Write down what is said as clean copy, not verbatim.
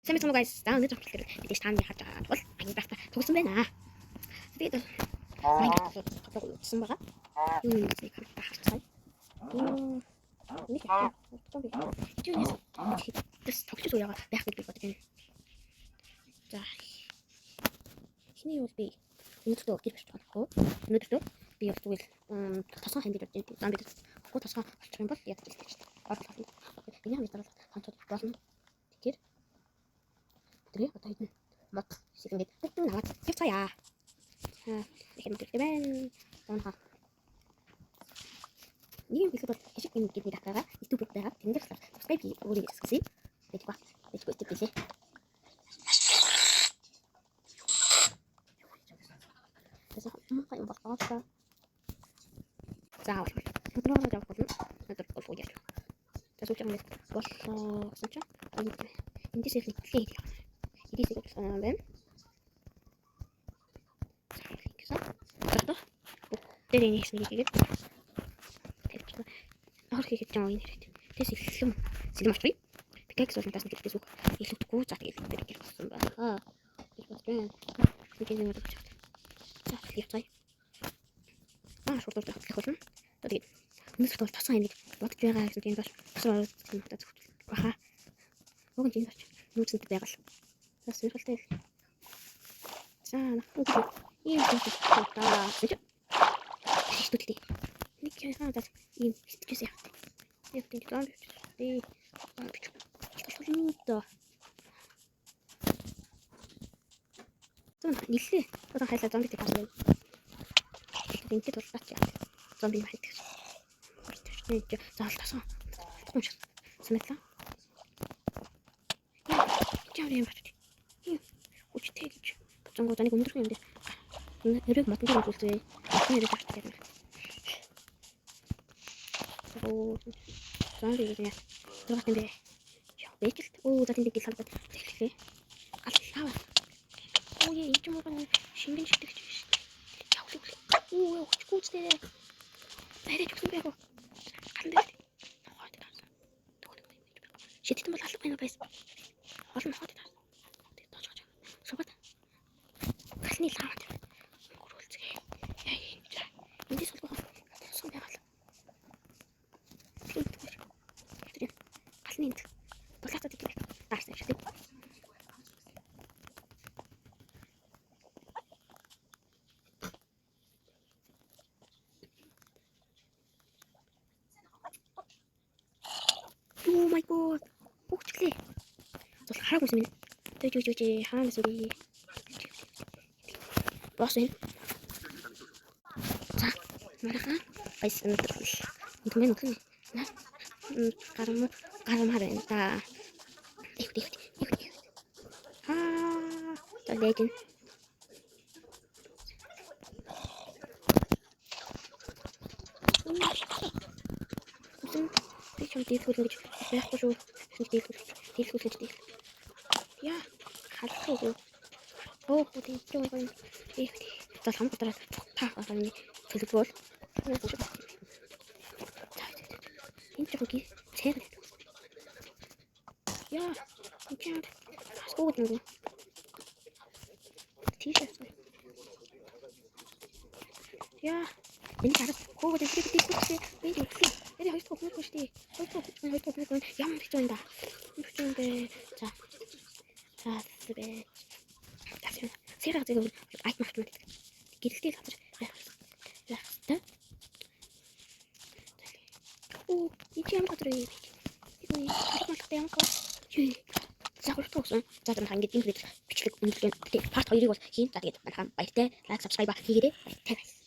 Сайн байна уу guys. За өнөөдөр бичлэг мэдээж та нарыг харж байгаа бол Minecraft тоглосон байна. Тэгээд Minecraft тоглосон байгаа. Юу юм бэ? Харцгаая. Нэг юунаас тэс тогтч уяага байх гэж би бодож байна. За. Хиний бол би өнөөдөр гэр барьж байгаа хөө. Өнөөдөр би бол тэгвэл тосгон ханд гэж бодож байна. Зомби хөө тосгон болчих юм бол яг гэж байна. Орлоо. Энийг мэдээ бол хантууд болно. Тэгэхээр тэгээ одоо энэ мод шиг ингээд бүгд наваад явцгаая. Их юм дэртэй байна. Онха. Нэг билүү бол хишиг юм гэдэг нэг байгаа. YouTube байгаа. Тэнд дээр subscribe өөрийг хэсгэсэн. Тэгэж ба. Тэгэж гүйтэй билээ. Тэсээ юм болоо. Заавал. Өдрөөр явах болно. Өдөр бол уу яа. Тэсээ юм болоо гэсэн чинь эндээс их нэглээ. Идээс их байна. За. Тэр нэг юм хийгээд. Орох хийж байгаа юм хэрэгтэй. Тэс илэм очрё. Пикакс бол тасна гэдэгс үг илүүдэхгүй за тэгээд тэр гэр болсон байна. Гэж бодсон. Тэгэж юм бодож байна. За явцгаая. Шууд тавьчих болно. Тэгээд өнөөдөр бол тосгон юм гэж бодож байгаа гэсэн тийм бол тосгон надад зөвхөн баха. Уг нь ч нүүцэнд байгаа л. Бас сөрөлтэй. За нахад ийм зүйл таа. Шишдэлтэй. Нэг яагаад ийм хитчихсэн яа. Яг тийм зомби. Чулуунда. Нилээ. Одоо хайлаа зомбитэй гарсан. Ингээд тултаач яа. Зомби хайдаг. Нэг заалтасан. Санаглаа. Яа юм бат. Хүчтэй гэж. Зонгоо таныг өндрөх юм дээ. Нэрийг матан дээр үзүүлээ. Нэрийг авчихсан. Оо. Зомби гэж яа. Зургат юм бэ. Бэжэлт. Оо за тэнд гэл халбат. Тэглээ. Аллаа. Оо яа энэ ч мууган шингэн шидэгч биш. Явлаа. Оо хүчгүйцтэй. Баярч өгсөн байг уу? Галан дээр. Шидэт бол алга байна байсан. Олон хот таа. Тэгээд тоочгоо. Субат. Галны лавад. Гөрүүлцгээ. Яа юм. Эндээс бол сум яагаад. Тэр галны энд. Болоцоо гэдэг. Таарсан шүү дээ. Oh my god. Бүгдлээ. Зул хараагүй юм. Төж хаанаас үрээ. Бос юм. За. Маргаан. Байсан дэрхэл. Үнэн үнэн. Гарам хараа та. Их. Легend. Причем дийлхүүлнэ гэж байхгүй шүү. Дийлхүүлж. Яа, халахгүй. Оо, тийм юм. Их. За хамт дараа таахаа төлөвлөл. Энд ч үгүй. Цэр. Яа, энэ скууд нэг. Тийш. Яа, энэ хараа хөөд дийлхүүлээ. Энэ хоёрт хөөхгүй шүү дээ. Хоёрт ямар ч юм да. За. Тэбэ. Тэсээ. Сэрэг зэрэг айт махт мэд. Гэрэлтэй л хатар. Яа. Оо, ич юм хатар юм. Юу харахтай юм коо. Юу. Загвар туусан. За тэр ингээд ингэж бичлэг үнэлгээ. Part 2-ыг бол хийн. За тэгээд манайхан баяртай. Лайк, subscribe хийгээрэй. Баяртай.